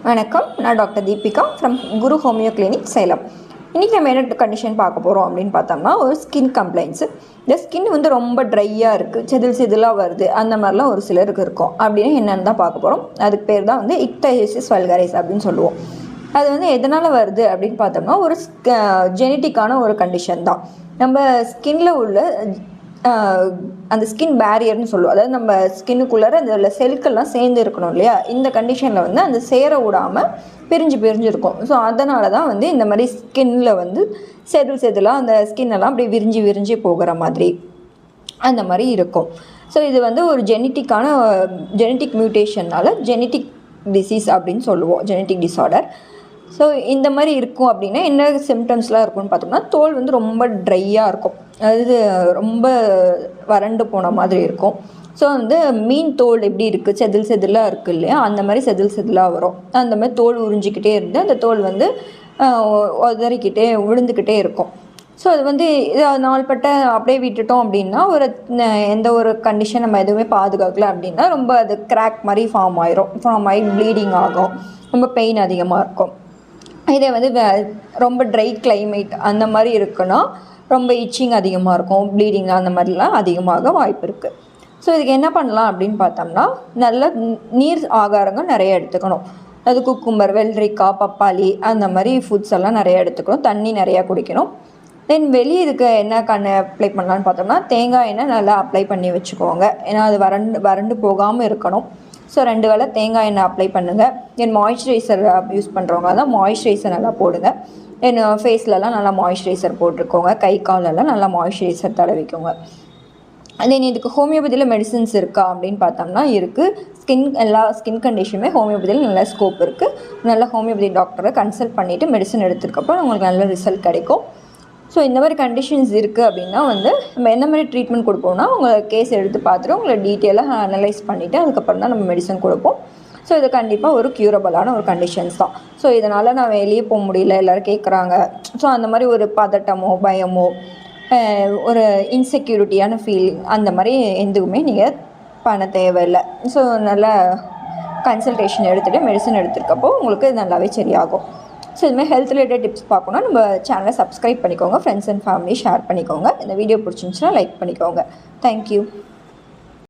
வணக்கம், நான் doctor Deepika from Guru homeo clinic Salem. இன்றைக்கி நம்ம என்ன கண்டிஷன் பார்க்க போகிறோம் அப்படின்னு பார்த்தோம்னா, ஒரு ஸ்கின் கம்ப்ளைண்ட்ஸு. இந்த ஸ்கின் வந்து ரொம்ப ட்ரையாக இருக்குது, செதிலாக வருது, அந்த மாதிரிலாம் ஒரு சிலருக்கு இருக்கும். அப்படின்னு என்னென்னு தான் பார்க்க போகிறோம். அதுக்கு பேர் தான் வந்து இக்தைசிஸ் வல்காரிஸ் அப்படின்னு சொல்லுவோம். அது வந்து எதனால் வருது அப்படின்னு பார்த்தோம்னா, ஒரு ஜெனட்டிக்கான ஒரு கண்டிஷன் தான். நம்ம ஸ்கின்ல உள்ள அந்த ஸ்கின் பேரியர்னு சொல்லுவோம். அதாவது நம்ம ஸ்கின்னுக்குள்ளார அந்த செல்கள்லாம் சேர்ந்து இருக்கணும் இல்லையா? இந்த கண்டிஷனில் வந்து அந்த சேர விடாமல் பிரிஞ்சு இருக்கும். ஸோ அதனால தான் வந்து இந்த மாதிரி ஸ்கின்னில் வந்து செதிலாக அந்த ஸ்கின்னெல்லாம் அப்படி விரிஞ்சு போகிற மாதிரி அந்த மாதிரி இருக்கும். ஸோ இது வந்து ஒரு ஜெனட்டிக் மியூட்டேஷனால் ஜெனட்டிக் டிசீஸ் அப்படின்னு சொல்லுவோம், ஜெனட்டிக் டிஸார்டர். ஸோ இந்த மாதிரி இருக்கும் அப்படின்னா என்ன சிம்டம்ஸ்லாம் இருக்குன்னு பார்த்தோம்னா, தோல் வந்து ரொம்ப ட்ரையாக இருக்கும், அதாவது ரொம்ப வறண்டு போன மாதிரி இருக்கும். ஸோ வந்து மீன் தோல் எப்படி இருக்குது, செதிலாக இருக்குது இல்லையா, அந்த மாதிரி செதிலாக வரும். அந்த மாதிரி தோல் உறிஞ்சிக்கிட்டே இருந்து அந்த தோல் வந்து உதறிக்கிட்டே விழுந்துக்கிட்டே இருக்கும். ஸோ அது வந்து நாள்பட்ட அப்படியே விட்டுட்டோம் அப்படின்னா, எந்த ஒரு கண்டிஷன் நம்ம எதுவுமே பாதுகாக்கல அப்படின்னா ரொம்ப அது கிராக் மாதிரி ஃபார்ம் ஆகி ப்ளீடிங் ஆகும், ரொம்ப பெயின் அதிகமாக இருக்கும். இதே வந்து ரொம்ப ட்ரை கிளைமேட் அந்த மாதிரி இருக்குன்னா ரொம்ப இச்சிங் அதிகமாக இருக்கும், ப்ளீடிங் அந்த மாதிரிலாம் அதிகமாக வாய்ப்பு இருக்குது. ஸோ இதுக்கு என்ன பண்ணலாம் அப்படின்னு பார்த்தோம்னா, நல்ல நீர் ஆகாரங்கள் நிறைய எடுத்துக்கணும். அது குக்கும்பர், வெள்ளரிக்காய், பப்பாளி அந்த மாதிரி ஃபுட்ஸ் எல்லாம் நிறையா எடுத்துக்கணும். தண்ணி நிறையா குடிக்கணும். தென் இதுக்கு என்ன அப்ளை பண்ணலான்னு பார்த்தோம்னா, தேங்காய் எண்ணெய் நல்லா அப்ளை பண்ணி வச்சுக்கோங்க. ஏன்னா அது வறண்டு போகாமல் இருக்கணும். ஸோ 2 வேளை தேங்காய் எண்ணெய் அப்ளை பண்ணுங்கள். தென் மாய்ஸ்சரைசர் யூஸ் பண்ணுறவங்க தான் மாய்ஸ்சரைசர் நல்லா போடுங்க. தென் ஃபேஸ்லலாம் நல்லா மாய்ஸ்சரைசர் போட்டுக்கோங்க. கை காலெல்லாம் நல்லா மாய்ஸ்சரைசர் தடவிக்கோங்க. தென் இதுக்கு ஹோமியோபதியில் மெடிசின்ஸ் இருக்கா அப்படின்னு பார்த்தோம்னா இருக்குது. எல்லா ஸ்கின் கண்டிஷனுமே ஹோமியோபதியில் நல்ல ஸ்கோப் இருக்குது. நல்ல ஹோமியோபதி டாக்டரை கன்சல்ட் பண்ணிவிட்டு மெடிசன் எடுத்துருக்கப்போ உங்களுக்கு நல்ல ரிசல்ட் கிடைக்கும். ஸோ இந்த மாதிரி கண்டிஷன்ஸ் இருக்குது அப்படின்னா வந்து நம்ம என்ன மாதிரி ட்ரீட்மெண்ட் கொடுப்போம்னா, உங்களை கேஸ் எடுத்து பார்த்துட்டு உங்களை டீட்டெயிலாக அனலைஸ் பண்ணிவிட்டு அதுக்கப்புறம் தான் நம்ம மெடிசன் கொடுப்போம். ஸோ இது கண்டிப்பாக ஒரு க்யூரபிளான ஒரு கண்டிஷன்ஸ் தான். ஸோ இதனால் நான் வெளியே போக முடியல, எல்லோரும் கேட்குறாங்க, ஸோ அந்த மாதிரி ஒரு பதட்டமோ பயமோ ஒரு இன்செக்யூரிட்டியான ஃபீலிங் அந்த மாதிரி எதுவுமே நீங்கள் பண்ண தேவையில்லை. ஸோ நல்லா கன்சல்டேஷன் எடுத்துகிட்டு மெடிசன் எடுத்துருக்கப்போ உங்களுக்கு நல்லாவே சரியாகும். ஸோ இதுமாதிரி ஹெல்த் ரிலேட்டட் டிப்ஸ் பார்க்கணுன்னா நம்ம சேனலை சப்ஸ்கிரைப் பண்ணிக்கோங்க, ஃப்ரெண்ட்ஸ் அண்ட் ஃபேமிலி ஷேர் பண்ணிக்கோங்க. இந்த வீடியோ பிடிச்சிருந்துச்சுன்னா லைக் பண்ணிக்கோங்க. தேங்க்யூ.